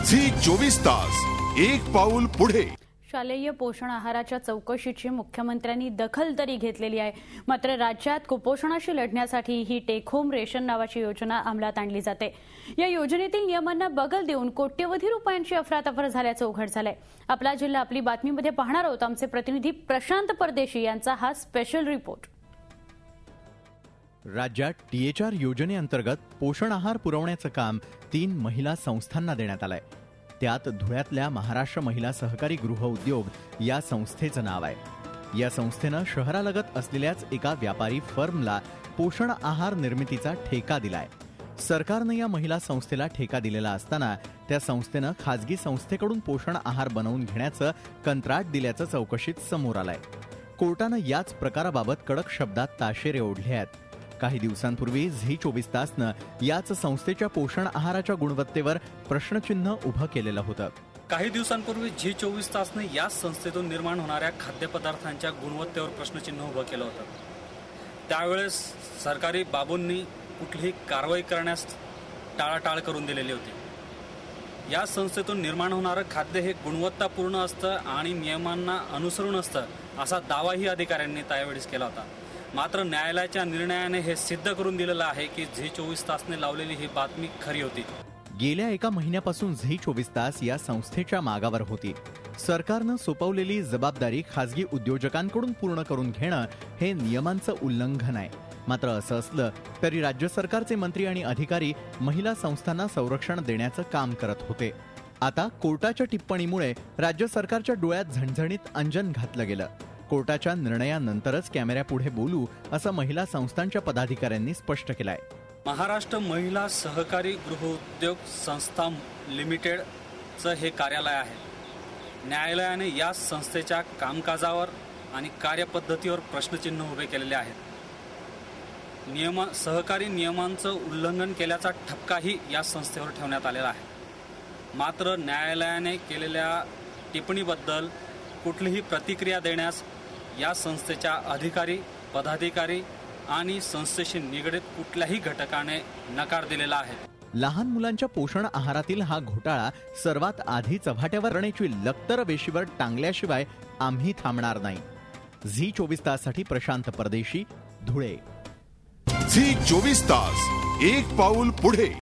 Zee 24 तास एक पाऊल पुढे। शालेय पोषण आहाराच्या चौकशीची मुख्यमंत्र्यांनी दखल तरी घेतलेली आहे, मात्र राज्यात कुपोषणाशी लढण्यासाठी ही टेक होम रेशन नावाची योजना अंमलात आणली जाते। या योजनेतील नियमांना बगल देऊन कोट्यवधी रुपयांची अफरातफर झाल्याचं उघड झालंय। आपला जिल्हा आपली बातमीमध्ये पाहणार आहोत आमचे प्रतिनिधी प्रशांत परदेशी यांचा हा स्पेशल रिपोर्ट। राज्यात THR योजनेअंतर्गत पोषण आहार पुरवण्याचं काम 3 महिला संस्थांना देण्यात आलंय। त्यात धुळ्यातल्या महाराष्ट्र महिला सहकारी गृह उद्योग या संस्थेचं नाव आहे। या संस्थेनं शहरालगत असलेल्याच एका व्यापारी फर्मला पोषण आहार निर्मितीचा ठेका दिलाय। सरकारनं या महिला संस्थेला ठेका दिलेला असताना त्या संस्थेनं खासगी संस्थेकडून पोषण आहार बनवून घेण्याचं कंत्राट दिल्याचं चौकशीत समोर आलंय। कोर्टानं याच प्रकाराबाबत कडक शब्दात ताशेरे ओढले आहेत। काही दिवसांपूर्वी झी 24 तासनं याच संस्थेच्या पोषण आहाराच्या गुणवत्तेवर प्रश्नचिन्ह उभं केलेलं होतं। काही दिवसांपूर्वी झी 24 तासने याच संस्थेतून निर्माण होणाऱ्या खाद्यपदार्थांच्या गुणवत्तेवर प्रश्नचिन्ह उभं केलं होतं। त्यावेळेस सरकारी बाबूंनी कुठलीही कारवाई करण्यास टाळाटाळ करून दिलेली होती। या संस्थेतून निर्माण होणारं खाद्य हे गुणवत्तापूर्ण असतं आणि नियमांना अनुसरून असतं असा दावाही अधिकाऱ्यांनी त्यावेळेस केला होता। मात्र न्यायालयाच्या निर्णयाने हे सिद्ध करून दिलेलं आहे की झी 24 तासने लावलेली ही बातमी खरी होती। गेल्या एका महिन्यापासून झी 24 तास या संस्थेच्या मागावर होती। सरकारनं सोपवलेली जबाबदारी खासगी उद्योजकांकडून पूर्ण करून घेणं हे नियमांचं उल्लंघन आहे। मात्र असं असलं तरी राज्य सरकारचे मंत्री आणि अधिकारी महिला संस्थांना संरक्षण देण्याचं काम करत होते। आता कोर्टाच्या टिप्पणीमुळे राज्य सरकारच्या डोळ्यात झणझणीत अंजन घातलं गेलं। कोर्टाच्या निर्णयानंतरच कॅमेऱ्यापुढे बोलू असं महिला संस्थांच्या पदाधिकाऱ्यांनी स्पष्ट केलंय। महाराष्ट्र महिला सहकारी गृहोद्योग संस्था लिमिटेडचं हे कार्यालय आहे। न्यायालयाने या संस्थेच्या कामकाजावर आणि कार्यपद्धतीवर प्रश्नचिन्ह उभे केलेले आहेत। सहकारी नियमांचं उल्लंघन केल्याचा ठपकाही या संस्थेवर ठेवण्यात आलेला आहे। मात्र न्यायालयाने केलेल्या टिप्पणीबद्दल कुठलीही प्रतिक्रिया देण्यास या संस्थेच्या अधिकारी, पदाधिकारी आणि संस्थेशी निगडीत कुठल्याही घटकाने नकार दिलेला आहे। लहान मुलांच्या पोषण आहारातील हा घोटाळा सर्वात आधी चव्हाट्यावर आणण्याची लक्तर वेशीवर टांगल्याशिवाय आम्ही थांबणार नाही। झी 24 ताससाठी प्रशांत परदेशी, धुळे। झी 24 तास एक पाऊल पुढे।